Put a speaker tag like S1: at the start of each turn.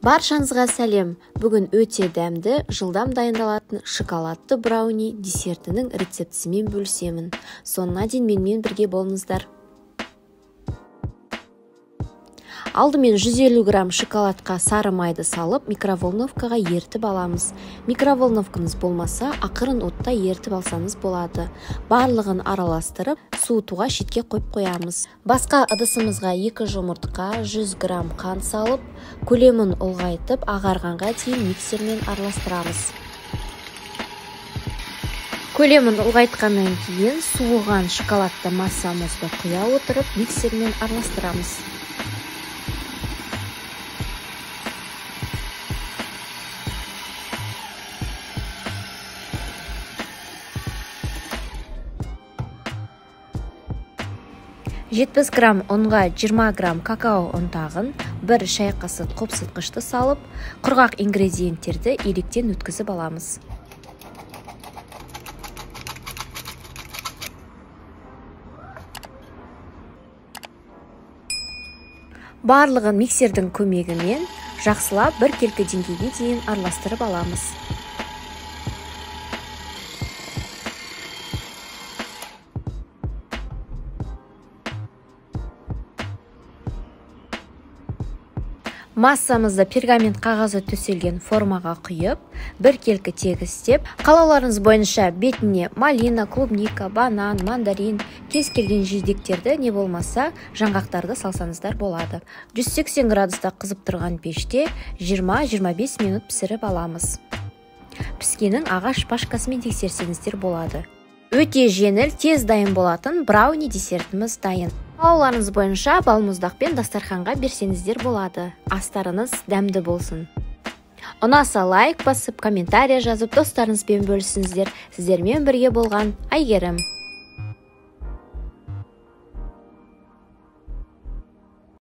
S1: Баршаңызға сәлем. Бүгін өте дәмді, жылдам дайындалатын шоколадты брауни десертінің рецептісімен бөлісемін. Соңына дейін менімен бірге болыңыздар. Алдымен 150 грамм шоколадқа сары майды салып, микроволновкаға ертіп аламыз. Микроволновкаңыз болмаса, ақырын отта ертіп алсаңыз болады. Барлығын араластырып, суытуға шетке қойып қоямыз. Басқа ыдысымызға 2 жұмыртқа, 100 грамм қант салып, көлемін ұлғайтып, ағарғанға дейін миксермен араластырамыз. Көлемін ұлғайтқаннан кейін суыған шоколадты массамызды құя отырып, миксермен араластырамыз. Жетпіс грамм ұнға 20 грамм какао ұнтағын, 1 шай қасық қопсытқышты салып, құрғақ ингредиенттерді електен өткізіп аламыз. Барлығын миксердің көмегімен жақсылап бір келкі деңгейге дейін араластырып аламыз. Массамызды пергамент қағазы төселген формаға құйып, бір келкі тегістеп, қалауларыңыз бойынша бетіне малина, клубника, банан, мандарин, кез келген жидектерді не болмаса жаңғақтарды салсаңыздар болады. 180 градуста қызып тұрған пеште 20-25 минут пісіріп аламыз. Піскенін ағаш пашкасымен тексерсеңіздер болады. Өте жеңіл, тез дайын болатын брауни десертіміз дайын. Қалауларыңыз бойынша балмұздақпен дастарханға берсеңіздер болады. Астарыңыз дәмді болсын. Ұнаса лайк басып, комментария жазып, достарыңызбен бөлісіңіздер. Сіздермен бірге болған Айгерім.